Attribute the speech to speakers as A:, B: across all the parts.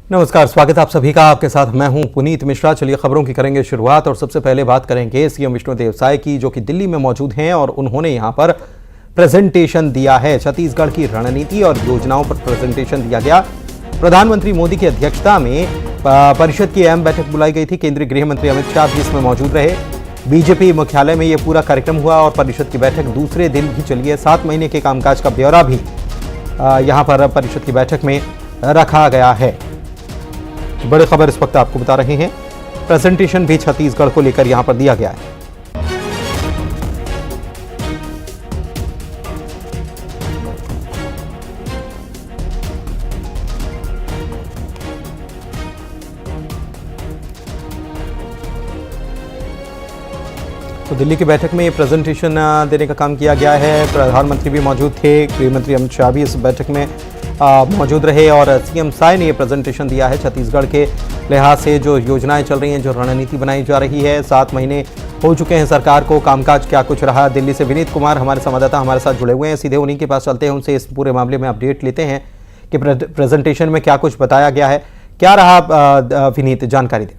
A: नमस्कार, स्वागत है आप सभी का। आपके साथ मैं हूं पुनीत मिश्रा। चलिए खबरों की करेंगे शुरुआत और सबसे पहले बात करेंगे सीएम विष्णुदेव साय की, जो कि दिल्ली में मौजूद हैं और उन्होंने यहां पर प्रेजेंटेशन दिया है। छत्तीसगढ़ की रणनीति और योजनाओं पर प्रेजेंटेशन दिया गया। प्रधानमंत्री मोदी की अध्यक्षता में परिषद की अहम बैठक बुलाई गई थी। केंद्रीय गृह मंत्री अमित शाह भी इसमें मौजूद रहे। बीजेपी मुख्यालय में यह पूरा कार्यक्रम हुआ और परिषद की बैठक दूसरे दिन भी चली है। 7 महीने के कामकाज का ब्यौरा भी यहां पर परिषद की बैठक में रखा गया है। बड़ी खबर इस वक्त आपको बता रहे हैं। प्रेजेंटेशन भी छत्तीसगढ़ को लेकर यहां पर दिया गया है। तो दिल्ली की बैठक में प्रेजेंटेशन देने का काम किया गया है। प्रधानमंत्री भी मौजूद थे, गृह मंत्री अमित शाह भी इस बैठक में मौजूद रहे और सीएम साय ने ये प्रेजेंटेशन दिया है। छत्तीसगढ़ के लिहाज से जो योजनाएं चल रही हैं, जो रणनीति बनाई जा रही है। 7 महीने हो चुके हैं सरकार को, कामकाज क्या कुछ रहा। दिल्ली से विनीत कुमार हमारे संवाददाता हमारे साथ जुड़े हुए हैं, सीधे उन्हीं के पास चलते हैं, उनसे इस पूरे मामले में अपडेट लेते हैं कि प्रेजेंटेशन में क्या कुछ बताया गया है। क्या रहा विनीत, जानकारी दें।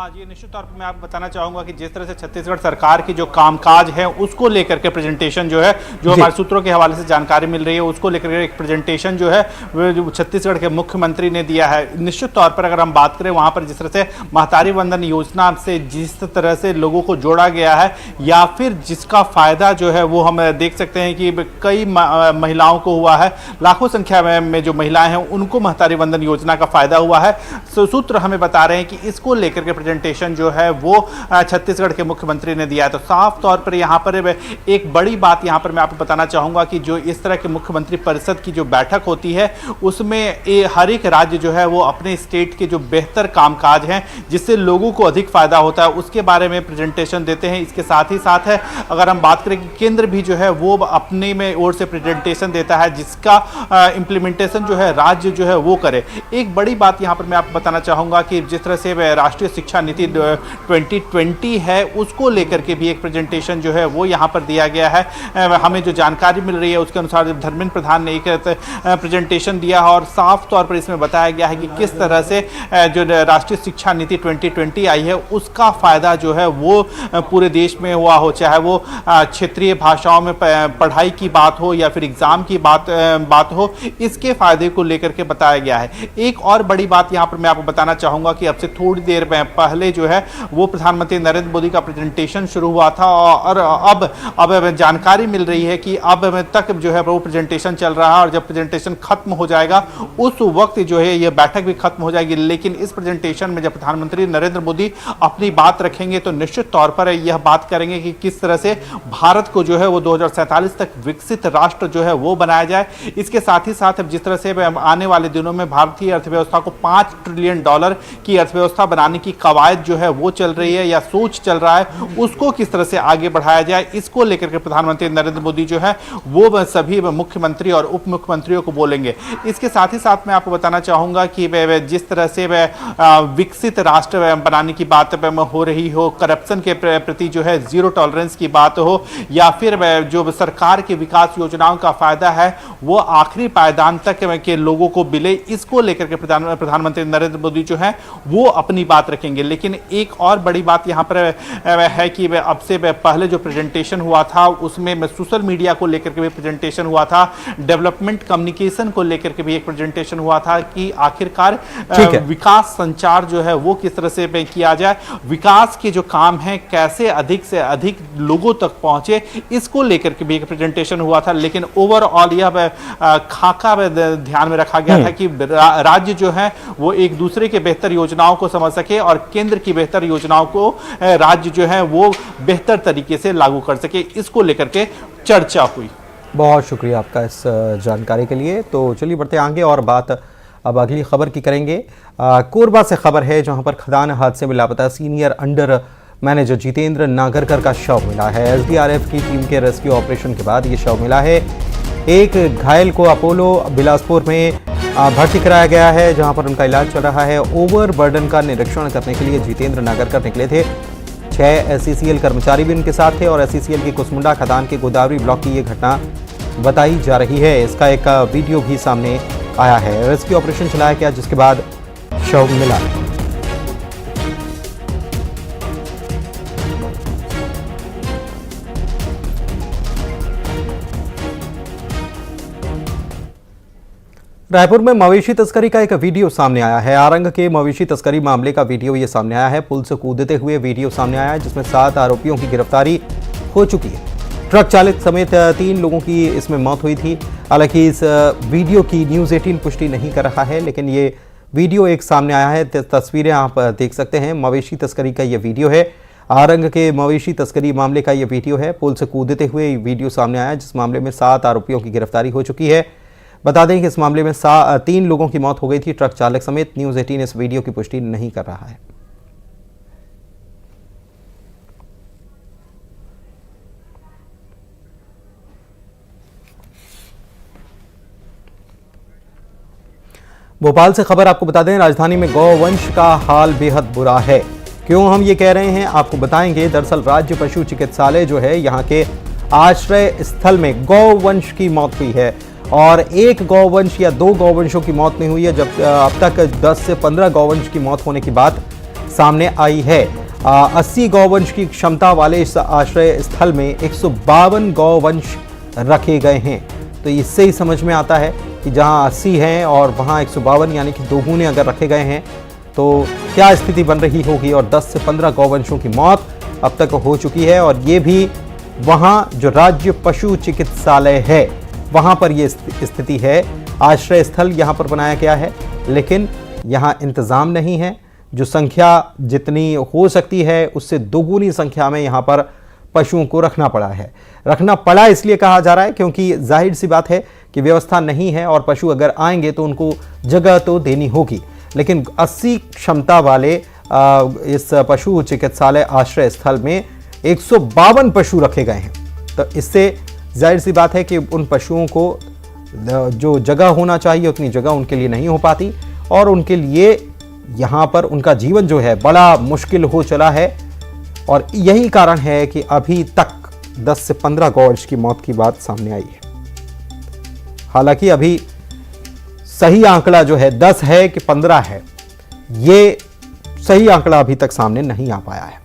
B: जी, निश्चित तौर पर मैं आपको बताना चाहूंगा कि जिस तरह से छत्तीसगढ़ सरकार की जो कामकाज है उसको लेकर के प्रेजेंटेशन जो है, जो हमारे सूत्रों के हवाले से जानकारी मिल रही है, उसको लेकर के एक प्रेजेंटेशन जो है वो छत्तीसगढ़ के मुख्यमंत्री ने दिया है। निश्चित तौर पर अगर हम बात करें वहां पर जिस तरह से महतारी वंदन योजना से जिस तरह से लोगों को जोड़ा गया है या फिर जिसका फायदा जो है वो हम देख सकते हैं कि कई महिलाओं को हुआ है। लाखों संख्या में जो महिलाएं हैं उनको महतारी वंदन योजना का फायदा हुआ है। सूत्र हमें बता रहे हैं कि इसको लेकर के प्रेजेंटेशन जो है वो छत्तीसगढ़ के मुख्यमंत्री ने दिया है। तो साफ तौर पर यहां पर एक बड़ी बात यहां पर मैं आपको बताना चाहूंगा कि जो इस तरह के मुख्यमंत्री परिषद की जो बैठक होती है उसमें हर एक राज्य जो है वो अपने स्टेट के जो बेहतर कामकाज हैं जिससे लोगों को अधिक फायदा होता है उसके बारे में प्रेजेंटेशन देते हैं। इसके साथ ही साथ है अगर हम बात करें कि केंद्र भी जो है वो अपने में ओर से प्रेजेंटेशन देता है जिसका इंप्लीमेंटेशन जो है राज्य जो है वो करे। एक बड़ी बात यहां पर मैं आपको बताना चाहूंगा कि जिस तरह से राष्ट्रीय शिक्षा नीति 2020 है उसको लेकर के भी एक प्रेजेंटेशन जो है वो यहां पर दिया गया है। हमें जो जानकारी मिल रही है उसके अनुसार धर्मेंद्र प्रधान ने एक प्रेजेंटेशन दिया है और साफ तौर पर इसमें बताया गया है कि किस तरह से जो राष्ट्रीय शिक्षा नीति 2020 आई है उसका फायदा जो है वो पूरे देश में हुआ हो, चाहे वो क्षेत्रीय भाषाओं में पढ़ाई की बात हो या फिर एग्जाम की बात हो, इसके फायदे को लेकर के बताया गया है। एक और बड़ी बात यहां पर मैं आपको बताना चाहूंगा कि अब से थोड़ी देर पहले जो है वो प्रधानमंत्री नरेंद्र मोदी का प्रेजेंटेशन शुरू हुआ था और अब जानकारी मिल रही है कि अब तक जो है वो प्रेजेंटेशन चल रहा है और जब प्रेजेंटेशन खत्म हो जाएगा उस वक्त जो है ये बैठक भी खत्म हो जाएगी। लेकिन इस प्रेजेंटेशन में जब प्रधानमंत्री नरेंद्र मोदी अपनी बात रखेंगे तो निश्चित तौर पर यह बात करेंगे कि किस तरह से भारत को जो है वो 2047 तक विकसित राष्ट्र जो है वो बनाया जाए। इसके साथ ही साथ जिस तरह से आने वाले दिनों में भारतीय अर्थव्यवस्था को $5 ट्रिलियन की अर्थव्यवस्था बनाने की कवायद जो है वो चल रही है या सोच चल रहा है उसको किस तरह से आगे बढ़ाया जाए, इसको लेकर के प्रधानमंत्री नरेंद्र मोदी जो है वो सभी मुख्यमंत्री और उप मुख्यमंत्रियों को बोलेंगे। इसके साथ ही साथ मैं आपको बताना चाहूंगा कि जिस तरह से विकसित राष्ट्र बनाने की बात हो रही हो, करप्शन के प्रति जो है जीरो टॉलरेंस की बात हो या फिर जो सरकार की विकास योजनाओं का फायदा है वो आखिरी पायदान तक के लोगों को मिले, इसको लेकर के प्रधानमंत्री नरेंद्र मोदी जो है वो अपनी बात रखेंगे। लेकिन एक और बड़ी बात यहां पर है कि अब से पहले जो प्रेजेंटेशन हुआ था उसमें सोशल मीडिया को लेकर के भी प्रेजेंटेशन हुआ था, डेवलपमेंट कम्युनिकेशन को लेकर के भी एक प्रेजेंटेशन हुआ था कि आखिरकार विकास संचार जो है वो किस तरह से किया जाए, विकास के जो काम है कैसे अधिक से अधिक लोगों तक पहुंचे, इसको लेकर के भी एक प्रेजेंटेशन हुआ था। लेकिन ओवरऑल यह खाका ध्यान में रखा गया था कि राज्य जो है वो एक दूसरे के बेहतर योजनाओं को समझ सके और केंद्र की बेहतर योजनाओं को राज्य जो है वो बेहतर तरीके से लागू कर सके, इसको लेकर के चर्चा हुई।
A: बहुत शुक्रिया आपका इस जानकारी के लिए। तो चलिए बढ़ते आगे और बात अब अगली खबर की करेंगे। कोरबा से खबर है जहां पर खदान हादसे में लापता senior under manager Jitendra Nagarkar का शव मिला है। एसडीआरएफ की टीम के रेस्क्यू ऑपरेशन के बाद ये शव मिला है। एक घायल को अपोलो बिलासपुर में भर्ती कराया गया है जहां पर उनका इलाज चल रहा है। ओवरबर्डन का निरीक्षण करने के लिए जितेंद्र नागरकर निकले थे। 6 एसईसीएल कर्मचारी भी उनके साथ थे और एसईसीएल की कुसमुंडा खदान के गोदावरी ब्लॉक की ये घटना बताई जा रही है। इसका एक वीडियो भी सामने आया है। रेस्क्यू ऑपरेशन चलाया गया जिसके बाद शव मिला। रायपुर में मवेशी तस्करी का एक वीडियो सामने आया है। आरंग के मवेशी तस्करी मामले का वीडियो ये सामने आया है। पुल से कूदते हुए वीडियो सामने आया है जिसमें 7 आरोपियों की गिरफ्तारी हो चुकी है। ट्रक चालक समेत 3 लोगों की इसमें मौत हुई थी। हालांकि इस वीडियो की न्यूज़ 18 पुष्टि नहीं कर रहा है, लेकिन ये वीडियो एक सामने आया है। तस्वीरें आप देख सकते हैं। मवेशी तस्करी का ये वीडियो है। आरंग के मवेशी तस्करी मामले का ये वीडियो है। पुल से कूदते हुए वीडियो सामने आया जिस मामले में 7 आरोपियों की गिरफ्तारी हो चुकी है। बता दें कि इस मामले में 3 लोगों की मौत हो गई थी, ट्रक चालक समेत। न्यूज़ 18 इस वीडियो की पुष्टि नहीं कर रहा है। भोपाल से खबर आपको बता दें, राजधानी में गौवंश का हाल बेहद बुरा है। क्यों हम ये कह रहे हैं आपको बताएंगे। दरअसल राज्य पशु चिकित्सालय जो है यहाँ के आश्रय स्थल में गौवंश की मौत हुई है और एक गौवंश या 2 गौवंशों की मौत नहीं हुई है, जब अब तक 10 से 15 गौवंश की मौत होने की बात सामने आई है। 80 गौवंश की क्षमता वाले इस आश्रय स्थल में 152 गौवंश रखे गए हैं। तो इससे ही समझ में आता है कि जहां 80 हैं और वहां 152 यानी कि दोगुने अगर रखे गए हैं तो क्या स्थिति बन रही होगी। और 10 से 15 गौवंशों की मौत अब तक हो चुकी है और ये भी वहां जो राज्य पशु चिकित्सालय है वहां पर ये स्थिति है। आश्रय स्थल यहां पर बनाया गया है लेकिन यहां इंतजाम नहीं है। जो संख्या जितनी हो सकती है उससे दोगुनी संख्या में यहां पर पशुओं को रखना पड़ा है। रखना पड़ा इसलिए कहा जा रहा है क्योंकि जाहिर सी बात है कि व्यवस्था नहीं है और पशु अगर आएंगे तो उनको जगह तो देनी होगी। लेकिन 80 क्षमता वाले इस पशु चिकित्सालय आश्रय स्थल में 152 पशु रखे गए हैं। तो इससे जाहिर सी बात है कि उन पशुओं को जो जगह होना चाहिए उतनी जगह उनके लिए नहीं हो पाती और उनके लिए यहाँ पर उनका जीवन जो है बड़ा मुश्किल हो चला है। और यही कारण है कि अभी तक 10 से 15 गौवंश की मौत की बात सामने आई है। हालांकि अभी सही आंकड़ा जो है 10 है कि 15 है, ये सही आंकड़ा अभी तक सामने नहीं आ पाया है।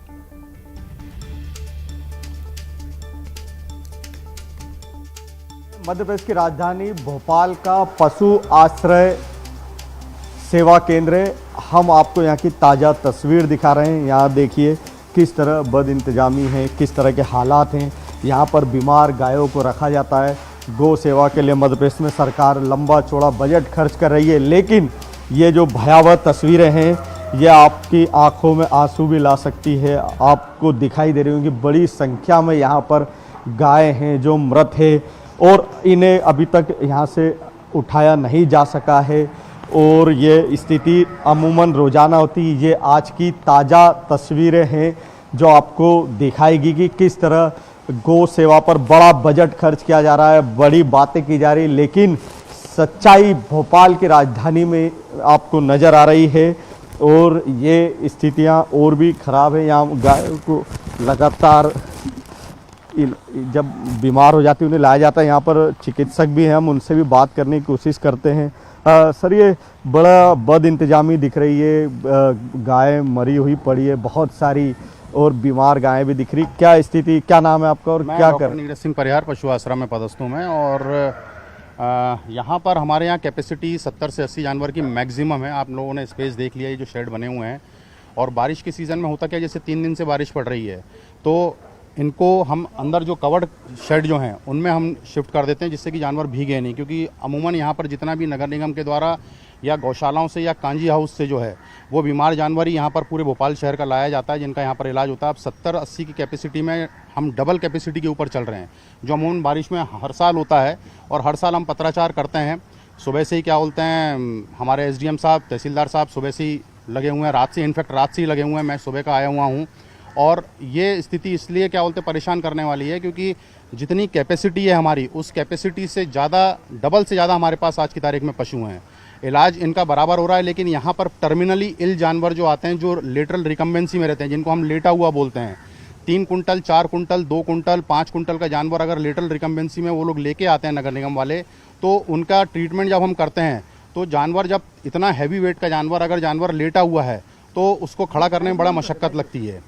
C: मध्य प्रदेश की राजधानी भोपाल का पशु आश्रय सेवा केंद्र है। हम आपको यहाँ की ताज़ा तस्वीर दिखा रहे हैं। यहाँ देखिए किस तरह बद इंतजामी है, किस तरह के हालात हैं। यहाँ पर बीमार गायों को रखा जाता है। गौ सेवा के लिए मध्य प्रदेश में सरकार लंबा चौड़ा बजट खर्च कर रही है, लेकिन ये जो भयावह तस्वीरें हैं ये आपकी आंखों में आंसू भी ला सकती है। आपको दिखाई दे रही होंगी बड़ी संख्या में यहाँ पर गाय हैं जो मृत है और इन्हें अभी तक यहाँ से उठाया नहीं जा सका है। और ये स्थिति अमूमन रोज़ाना होती है। ये आज की ताज़ा तस्वीरें हैं जो आपको दिखाएगी कि किस तरह गौ सेवा पर बड़ा बजट खर्च किया जा रहा है, बड़ी बातें की जा रही, लेकिन सच्चाई भोपाल की राजधानी में आपको नज़र आ रही है। और ये स्थितियां और भी ख़राब है। यहाँ गायों को लगातार जब बीमार हो जाती है उन्हें लाया जाता है। यहाँ पर चिकित्सक भी हैं, हम उनसे भी बात करने की कोशिश करते हैं। सर, ये बड़ा बद इंतजामी दिख रही है, गाय मरी हुई पड़ी है बहुत सारी और बीमार गायें भी दिख रही। क्या स्थिति, क्या नाम है आपका और क्या कर?
D: नीरज सिंह परिहार, पशु आश्रम में पदस्थ हूं मैं। और यहाँ पर हमारे यहाँ कैपेसिटी 70 से 80 जानवर की मैक्सिमम है। आप लोगों ने स्पेस देख लिया, ये जो शेड बने हुए हैं। और बारिश के सीज़न में होता क्या, जैसे 3 दिन से बारिश पड़ रही है तो इनको हम अंदर जो कवर्ड शेड जो हैं उनमें हम शिफ्ट कर देते हैं जिससे कि जानवर भीगे नहीं। क्योंकि अमूमन यहाँ पर जितना भी नगर निगम के द्वारा या गौशालाओं से या कांजी हाउस से जो है वो बीमार जानवर ही यहाँ पर पूरे भोपाल शहर का लाया जाता है, जिनका यहाँ पर इलाज होता है। अब 70-80 की कैपेसिटी में हम डबल कैपेसिटी के ऊपर चल रहे हैं, जो अमूमन बारिश में हर साल होता है। और हर साल हम पत्राचार करते हैं। सुबह से ही क्या बोलते हैं, हमारे SDM साहब, तहसीलदार साहब सुबह से ही लगे हुए हैं, रात से, इनफैक्ट रात से ही लगे हुए हैं। मैं सुबह का आया हुआ हूँ। और ये स्थिति इसलिए क्या बोलते परेशान करने वाली है क्योंकि जितनी कैपेसिटी है हमारी, उस कैपेसिटी से ज़्यादा, डबल से ज़्यादा हमारे पास आज की तारीख में पशु हैं। इलाज इनका बराबर हो रहा है, लेकिन यहाँ पर टर्मिनली इल जानवर जो आते हैं, जो लेटरल रिकम्बेंसी में रहते हैं, जिनको हम लेटा हुआ बोलते हैं, 3 कुंटल, 4 कुंटल, 2 कुंटल, 5 कुंटल का जानवर अगर लेटरल रिकम्बेंसी में वो लोग लेके आते हैं नगर निगम वाले, तो उनका ट्रीटमेंट जब हम करते हैं तो जानवर जब इतना हैवी वेट का जानवर अगर जानवर लेटा हुआ है तो उसको खड़ा करने में बड़ा मशक्क़त लगती है।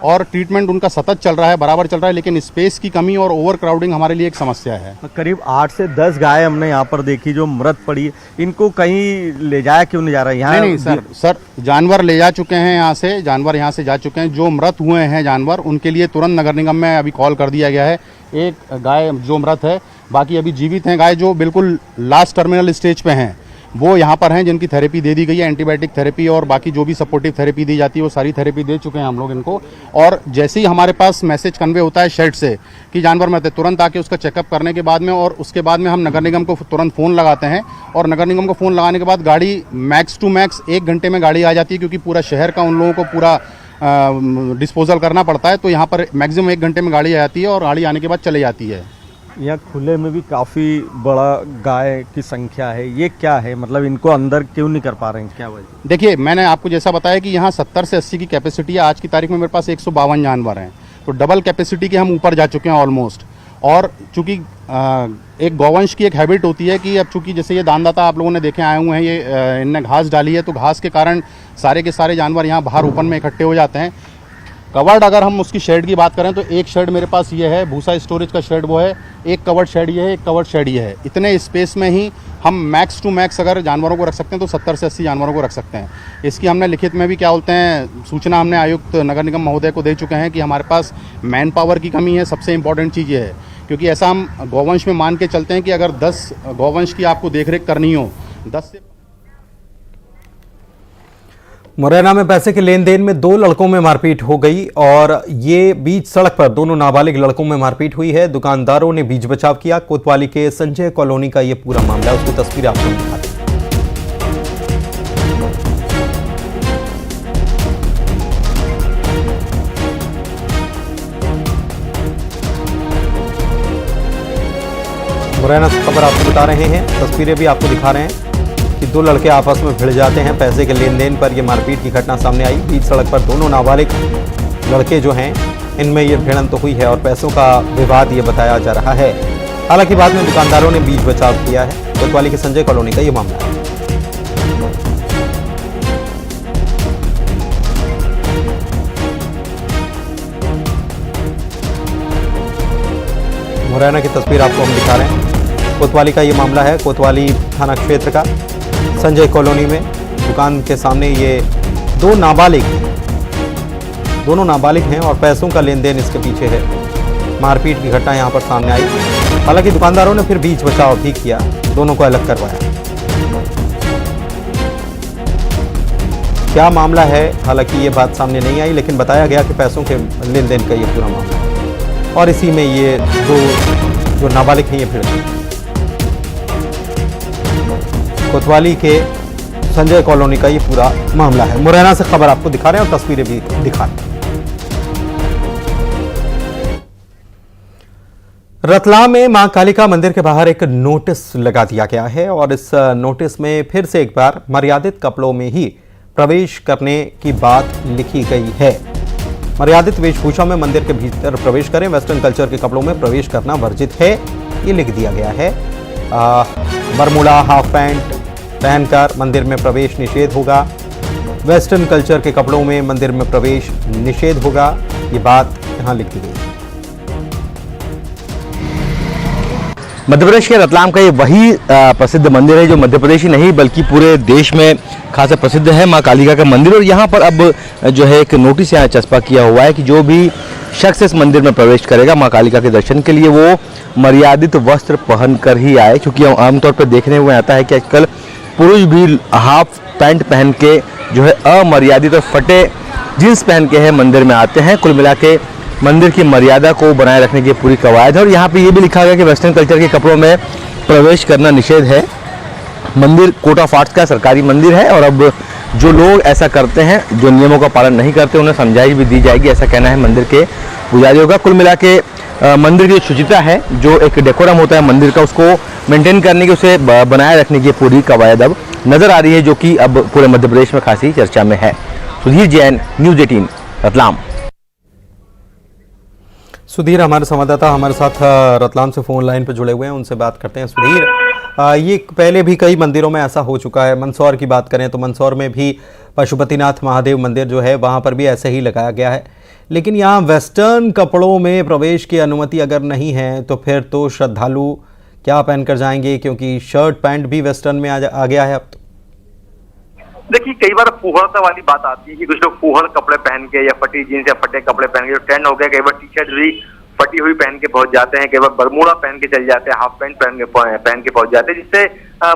D: और ट्रीटमेंट उनका सतत चल रहा है, बराबर चल रहा है, लेकिन स्पेस की कमी और ओवर क्राउडिंग हमारे लिए एक समस्या है।
C: करीब 8 से 10 गाय हमने यहाँ पर देखी जो मृत पड़ी है। इनको कहीं ले जाया क्यों नहीं जा रहा है? यहाँ
D: नहीं सर, जानवर ले जा चुके हैं यहाँ से, जानवर यहाँ से जा चुके हैं। जो मृत हुए हैं जानवर, उनके लिए तुरंत नगर निगम में अभी कॉल कर दिया गया है। एक गाय जो मृत है, बाकी अभी जीवित हैं गाय जो बिल्कुल लास्ट टर्मिनल स्टेज पे हैं, वो यहाँ पर हैं, जिनकी थेरेपी दे दी गई है, एंटीबायोटिक थेरेपी और बाकी जो भी सपोर्टिव थेरेपी दी जाती है वो सारी थेरेपी दे चुके हैं हम लोग इनको। और जैसे ही हमारे पास मैसेज कन्वे होता है शेड से कि जानवर मरते, तुरंत आके उसका चेकअप करने के बाद में और उसके बाद में हम नगर निगम को तुरंत फ़ोन लगाते हैं। और नगर निगम को फ़ोन लगाने के बाद गाड़ी मैक्स टू मैक्स 1 घंटे में गाड़ी आ जाती है, क्योंकि पूरा शहर का उन लोगों को पूरा डिस्पोजल करना पड़ता है। तो यहाँ पर मैक्सिमम 1 घंटे में गाड़ी आ जाती है और गाड़ी आने के बाद चले जाती है।
C: यहाँ खुले में भी काफ़ी बड़ा गाय की संख्या है, ये क्या है? मतलब इनको अंदर क्यों नहीं कर पा रहे हैं, क्या वजह?
D: देखिए, मैंने आपको जैसा बताया कि यहाँ 70 से 80 की कैपेसिटी है। आज की तारीख में मेरे पास 152 जानवर हैं, तो डबल कैपेसिटी के हम ऊपर जा चुके हैं ऑलमोस्ट। और चूंकि एक गौवंश की एक हैबिट होती है कि अब चूंकि जैसे ये दानदाता आप लोगों ने देखे आए हुए हैं, ये इनने घास डाली है, तो घास के कारण सारे के सारे जानवर यहाँ बाहर ओपन में इकट्ठे हो जाते हैं। कवर्ड अगर हम उसकी शेड की बात करें तो एक शेड मेरे पास ये है, भूसा स्टोरेज का शेड वो है, एक कवर्ड शेड ये है, एक कवर्ड शेड ये है। इतने स्पेस में ही हम मैक्स टू मैक्स अगर जानवरों को रख सकते हैं तो 70 से 80 जानवरों को रख सकते हैं। इसकी हमने लिखित में भी क्या बोलते हैं सूचना हमने आयुक्त नगर निगम महोदय को दे चुके हैं कि हमारे पास मैन पावर की कमी है। सबसे इंपॉर्टेंट चीज़ ये है, क्योंकि ऐसा हम गौवंश में मान के चलते हैं कि अगर 10 गौवंश की आपको देखरेख करनी हो, 10 से
A: मुरैना में पैसे के लेन देन में 2 लड़कों में मारपीट हो गई और ये बीच सड़क पर दोनों नाबालिग लड़कों में मारपीट हुई है। दुकानदारों ने बीच बचाव किया। कोतवाली के संजय कॉलोनी का ये पूरा मामला है, उसकी तस्वीर आपको दिखाते हैं। मुरैना से खबर आपको बता रहे हैं, तस्वीरें भी आपको दिखा रहे हैं कि 2 लड़के आपस में भिड़ जाते हैं। पैसे के लेन देन पर यह मारपीट की घटना सामने आई। बीच सड़क पर दोनों नाबालिग लड़के जो हैं, इनमें ये भिड़ंत हुई है और पैसों का विवाद ये बताया जा रहा है। हालांकि बाद में दुकानदारों ने बीच बचाव किया है। कोतवाली के संजय कॉलोनी का ये मामला है। मुरैना की तस्वीर आपको हम दिखा रहे हैं। कोतवाली का ये मामला है, कोतवाली थाना क्षेत्र का संजय कॉलोनी में दुकान के सामने ये 2 नाबालिग हैं, दोनों नाबालिग हैं और पैसों का लेन देन इसके पीछे है। मारपीट की घटना यहां पर सामने आई। हालांकि दुकानदारों ने फिर बीच बचाव भी किया, दोनों को अलग करवाया। क्या मामला है, हालांकि ये बात सामने नहीं आई, लेकिन बताया गया कि पैसों के लेन देन का ये पूरा मामला है और इसी में ये 2 जो नाबालिग हैं ये भिड़ गए। कोतवाली के संजय कॉलोनी का ये पूरा मामला है। मुरैना से खबर आपको दिखा रहे हैं और तस्वीरें भी दिखा रहे हैं। रतलाम में मां कालिका मंदिर के बाहर एक नोटिस लगा दिया गया है और इस नोटिस में फिर से एक बार मर्यादित कपड़ों में ही प्रवेश करने की बात लिखी गई है। मर्यादित वेशभूषा में मंदिर के भीतर प्रवेश करें, वेस्टर्न कल्चर के कपड़ों में प्रवेश करना वर्जित है, ये लिख दिया गया है। बरमूडा हाफ पैंट पहनकर मंदिर में प्रवेश निषेध होगा। वेस्टर्न कल्चर के कपड़ों में मंदिर में प्रवेश निषेध होगा, ये बात यहां लिख दी गई।
E: मध्य प्रदेश के रतलाम का ये वही प्रसिद्ध मंदिर है जो मध्य प्रदेश ही नहीं बल्कि पूरे देश में खासा प्रसिद्ध है, मां कालिका का मंदिर। और यहाँ पर अब जो है एक नोटिस यहाँ चस्पा किया हुआ है कि जो भी शख्स इस मंदिर में प्रवेश करेगा मां कालिका के दर्शन के लिए वो मर्यादित वस्त्र पहनकर ही आए, क्योंकि आमतौर पर देखने हुए आता है कि आजकल पुरुष भी हाफ पैंट पहन के जो है अमर्यादित और फटे जींस पहन के है मंदिर में आते हैं। कुल मिला के मंदिर की मर्यादा को बनाए रखने की पूरी कवायद है। और यहाँ पे ये भी लिखा गया कि वेस्टर्न कल्चर के कपड़ों में प्रवेश करना निषेध है। मंदिर कोट ऑफ आर्ट्स का सरकारी मंदिर है और अब जो लोग ऐसा करते हैं, जो नियमों का पालन नहीं करते, उन्हें समझाइश भी दी जाएगी, ऐसा कहना है मंदिर के पुजारियों का। कुल मिला के मंदिर की जो शुचिता है, जो एक डेकोरम होता है मंदिर का, उसको मेंटेन करने की, उसे बनाए रखने की पूरी कवायद अब नजर आ रही है, जो कि अब पूरे मध्य प्रदेश में खासी चर्चा में है। सुधीर जैन, न्यूज़ 18 रतलाम।
A: सुधीर हमारे संवाददाता हमारे साथ रतलाम से फोन लाइन पर जुड़े हुए हैं, उनसे बात करते हैं। सुधीर, ये पहले भी कई मंदिरों में ऐसा हो चुका है। मंदसौर की बात करें तो मंदसौर में भी पशुपतिनाथ महादेव मंदिर जो है वहाँ पर भी ऐसे ही लगाया गया है। लेकिन यहाँ वेस्टर्न कपड़ों में प्रवेश की अनुमति अगर नहीं है तो फिर तो श्रद्धालु क्या पहनकर जाएंगे, क्योंकि शर्ट पैंट भी वेस्टर्न में आ गया है अब तो।
F: देखिए, कई बार फूहड़ता वाली बात आती है कि कुछ लोग फूहड़ कपड़े पहन के या फटी जीन्स या फटे कपड़े पहन के जो ट्रेंड हो गया, कई बार टी शर्ट भी फटी हुई पहन के पहुंच जाते हैं, कई बार बरमूडा पहन के चल जाते हैं, हाफ पैंट पहन के पहुंच जाते हैं, जिससे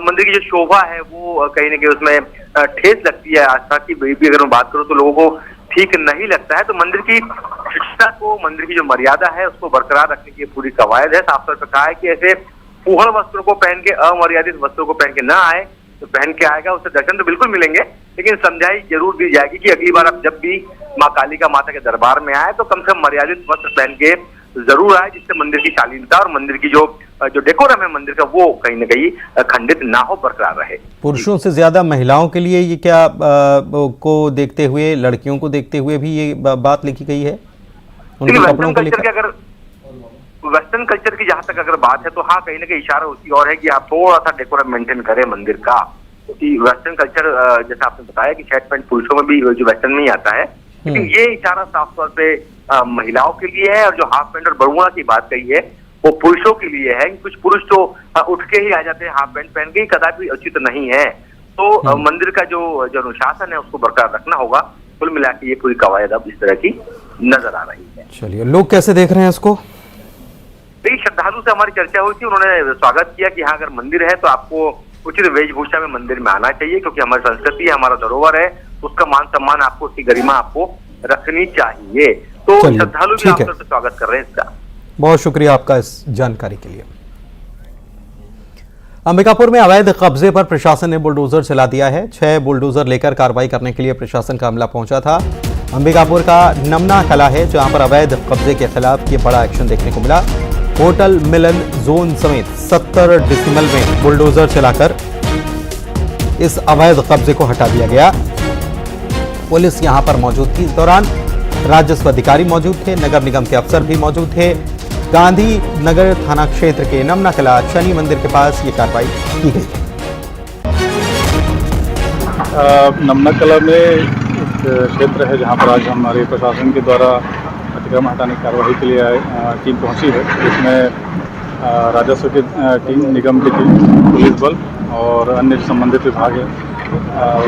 F: मंदिर की जो शोभा है वो कहीं ना कहीं उसमें ठेस लगती है। आस्था की भी अगर मैं बात करूं तो लोगों को ठीक नहीं लगता है। तो मंदिर की शिक्षा को, मंदिर की जो मर्यादा है उसको बरकरार रखने की पूरी कवायद है। साफ तौर पर कहा है कि ऐसे फूहड़ वस्त्रों को पहन के, अमर्यादित वस्त्रों को पहन के ना आए, तो पहन के आएगा उससे दर्शन तो बिल्कुल मिलेंगे, लेकिन समझाई जरूर दी जाएगी कि अगली बार आप जब भी माँ कालिका माता के दरबार में आए तो कम से कम मर्यादित वस्त्र पहन के जरूर आए, जिससे मंदिर की शालीनता और मंदिर की जो डेकोरम है मंदिर का वो कहीं ना कहीं खंडित ना हो, बरकरार रहे।
A: पुरुषों से ज्यादा महिलाओं के लिए ये क्या को देखते हुए, लड़कियों को देखते हुए भी ये बात लिखी गई है उनके कपड़ों को लेकर?
F: अगर वेस्टर्न कल्चर की जहां तक अगर बात है तो हाँ, कहीं ना कहीं इशारा उसी और है कि आप थोड़ा सा डेकोरम मेंटेन करें मंदिर का, क्योंकि वेस्टर्न कल्चर जैसा आपने बताया कि शर्ट पैंट पुरुषों में भी जो वेस्टर्न में ही आता है, लेकिन ये इशारा साफ तौर पे महिलाओं के लिए है। और जो हाफ पैंट और बरमूडा की बात कही है वो पुरुषों के लिए है। कुछ पुरुष तो उठ के ही आ जाते हैं हाफ पैंट पहन के, कदापि उचित नहीं है। तो मंदिर का जो अनुशासन है उसको बरकरार रखना होगा। कुल मिला के ये पूरी कवायद अब इस तरह की नजर आ रही है।
A: चलिए, लोग कैसे देख रहे हैं इसको?
F: श्रद्धालु से हमारी चर्चा हुई थी, उन्होंने स्वागत किया कि हाँ, अगर मंदिर है तो आपको उचित वेशभूषा में मंदिर में आना चाहिए, क्योंकि हमारी संस्कृति है, हमारा धरोहर है, उसका मान सम्मान आपको, उसकी गरिमा आपको रखनी चाहिए। तो श्रद्धालु भी आपका स्वागत कर रहे हैं इसका।
A: बहुत शुक्रिया आपका इस जानकारी के लिए। अंबिकापुर में अवैध कब्जे पर प्रशासन ने बुलडोजर चला दिया है। 6 बुलडोजर लेकर कार्रवाई करने के लिए प्रशासन का अमला पहुंचा था। अंबिकापुर का नमना कला है जहां पर अवैध कब्जे के खिलाफ ये बड़ा एक्शन देखने को मिला। होटल मिलन जोन समेत 70 डिसिमल में बुलडोजर चलाकर इस अवैध कब्जे को हटा दिया गया। पुलिस यहां पर मौजूद थी। इस दौरान राजस्व अधिकारी मौजूद थे, नगर निगम के अफसर भी मौजूद थे। गांधी नगर थाना क्षेत्र के नमना कला शनि मंदिर के पास ये कार्रवाई की गई है।
G: नमना कला में एक क्षेत्र है जहां पर आज हमारे प्रशासन के द्वारा अतिक्रमण हटाने की कार्रवाई के लिए टीम पहुंची है, जिसमें राजस्व की टीम, निगम की टीम, पुलिस बल और अन्य संबंधित विभाग है,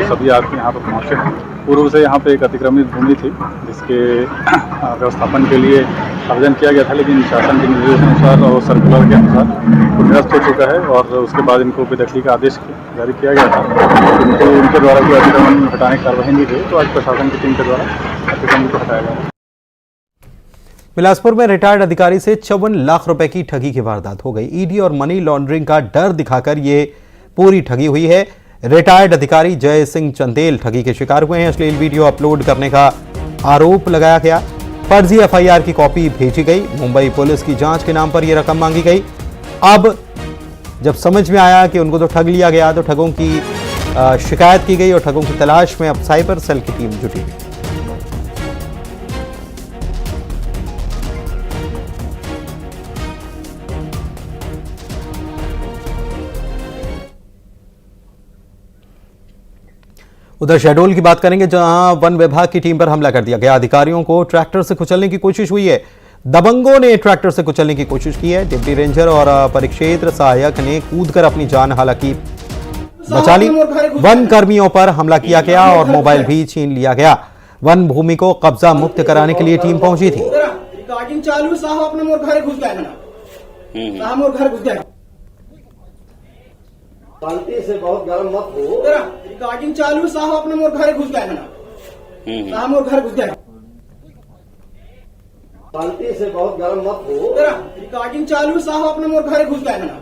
G: सभी आदमी यहाँ पर पहुँचे हैं। पूर्व से यहाँ पे एक अतिक्रमित भूमि थी जिसके व्यवस्थापन के लिए आवेदन किया गया था, लेकिन शासन के निर्देशानुसार और सर्कुलर के अनुसार वो निरस्त हो चुका है और उसके बाद इनको बेदखली का आदेश जारी किया गया था। किंतु उनके द्वारा कोई अतिक्रमण हटाने की कार्रवाई नहीं हुई, तो आज प्रशासन की टीम के द्वारा अतिक्रमण को हटाया गया।
A: बिलासपुर में रिटायर्ड अधिकारी से 54 लाख रुपए की ठगी की वारदात हो गई। ईडी और मनी लॉन्ड्रिंग का डर दिखाकर ये पूरी ठगी हुई है। रिटायर्ड अधिकारी जय सिंह चंदेल ठगी के शिकार हुए हैं। अश्लील वीडियो अपलोड करने का आरोप लगाया गया। फर्जी एफआईआर की कॉपी भेजी गई। मुंबई पुलिस की जांच के नाम पर यह रकम मांगी गई। अब जब समझ में आया कि उनको तो ठग लिया गया, तो ठगों की शिकायत की गई और ठगों की तलाश में अब साइबर सेल की टीम जुटी हुई। उधर शहडोल की बात करेंगे, जहां वन विभाग की टीम पर हमला कर दिया गया। अधिकारियों को ट्रैक्टर से कुचलने की कोशिश हुई है। दबंगों ने ट्रैक्टर से कुचलने की कोशिश की है। डिप्टी रेंजर और परिक्षेत्र सहायक ने कूदकर अपनी जान हालांकि बचा ली। वन कर्मियों पर हमला किया गया और मोबाइल भी छीन लिया गया। वन भूमि को कब्जा मुक्त कराने के लिए टीम पहुंची थी।
H: रिकॉर्डिंग चालू, साहब अपने मोर घर घुस गए ना, साहब मोर घर घुस गए।
C: शांति से बहुत गर्म मत हो।
H: रिकॉर्डिंग चालू, साहब अपने मोर घर घुस गए ना, साहब मोर घर घुस गए।
C: शांति से बहुत गर्म मत हो।
H: रिकॉर्डिंग चालू, साहब अपने मोर घर घुस गए ना।